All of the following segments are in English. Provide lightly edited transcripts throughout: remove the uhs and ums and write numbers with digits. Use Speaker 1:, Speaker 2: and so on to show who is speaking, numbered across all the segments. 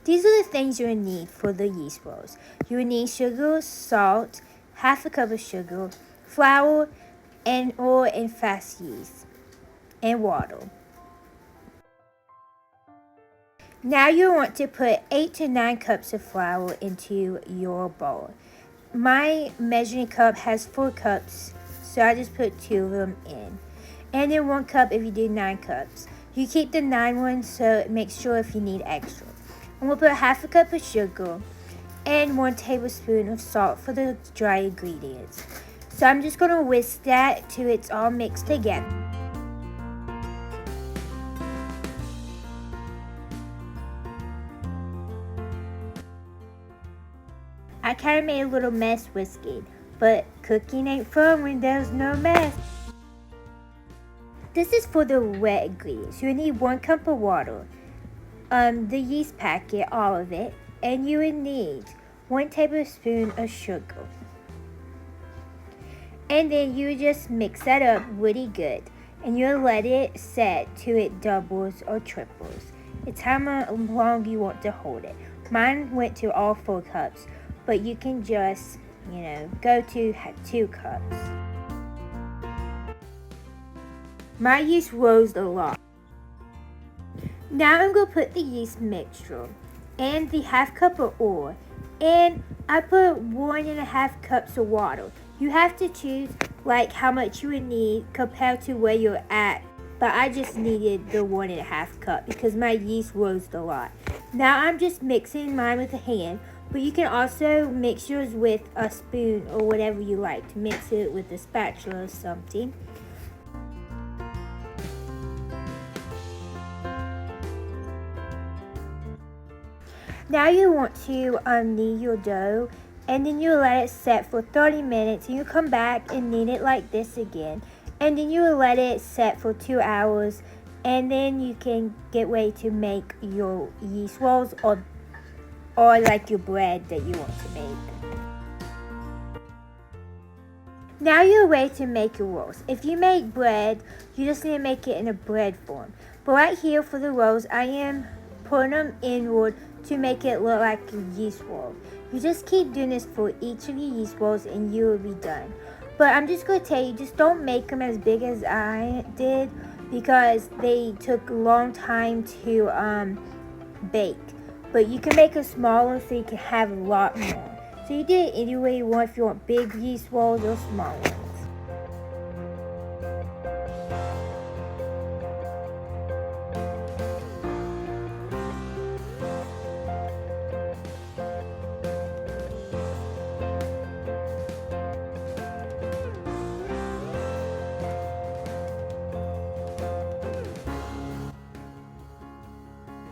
Speaker 1: These are the things you will need for the yeast rolls. You will need sugar, salt, half a cup of sugar, flour, and oil and fast yeast, and water. Now you want to put 8 to 9 cups of flour into your bowl. My measuring cup has 4 cups, so I just put 2 of them in. And then 1 cup if you do 9 cups. You keep the 9 ones, so make sure if you need extra. I'm going to put half a cup of sugar and 1 tablespoon of salt for the dry ingredients. So I'm just going to whisk that till it's all mixed together. I kind of made a little mess whisking, but cooking ain't fun when there's no mess. This is for the wet ingredients. You need 1 cup of water, the yeast packet, all of it, and you would need 1 tablespoon of sugar. And then you just mix that up really good, and you'll let it set till it doubles or triples. It's how long you want to hold it. Mine went to all 4 cups, but you can just, go to 2 cups. My yeast rose a lot. Now I'm going to put the yeast mixture and the half cup of oil, and I put 1.5 cups of water. You have to choose how much you would need compared to where you're at, but I just needed the 1.5 cup because my yeast rose a lot. Now I'm just mixing mine with a hand, but you can also mix yours with a spoon or whatever you like to mix it with a spatula or something. Now you want to knead your dough, and then you let it set for 30 minutes, and you come back and knead it like this again, and then you let it set for 2 hours, and then you can get ready to make your yeast rolls or like your bread that you want to make. Now you're ready to make your rolls. If you make bread, you just need to make it in a bread form. But right here for the rolls, I am putting them inward to make it look like a yeast roll. You just keep doing this for each of your yeast rolls and you will be done. But I'm just going to tell you, just don't make them as big as I did because they took a long time to bake. But you can make them smaller so you can have a lot more. So you do it any way you want, if you want big yeast rolls or small ones.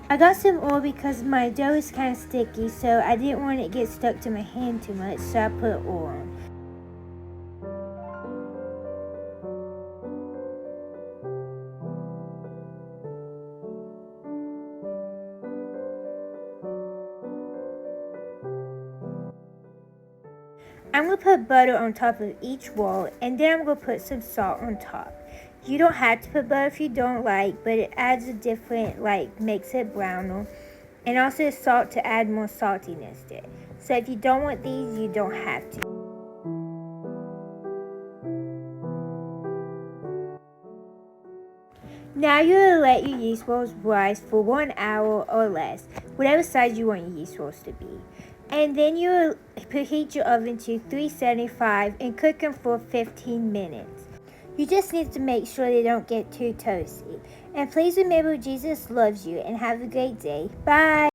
Speaker 1: I got some oil because my dough is kind of sticky, so I didn't want it to get stuck to my hand too much, so I put oil on. I'm going to put butter on top of each roll, and then I'm going to put some salt on top. You don't have to put butter if you don't like, but it adds a different, makes it browner. And also salt to add more saltiness to it. So if you don't want these, you don't have to. Now you'll let your yeast rolls rise for 1 hour or less, whatever size you want your yeast rolls to be. And then you'll preheat your oven to 375 and cook them for 15 minutes. You just need to make sure they don't get too toasty. And please remember Jesus loves you and have a great day. Bye!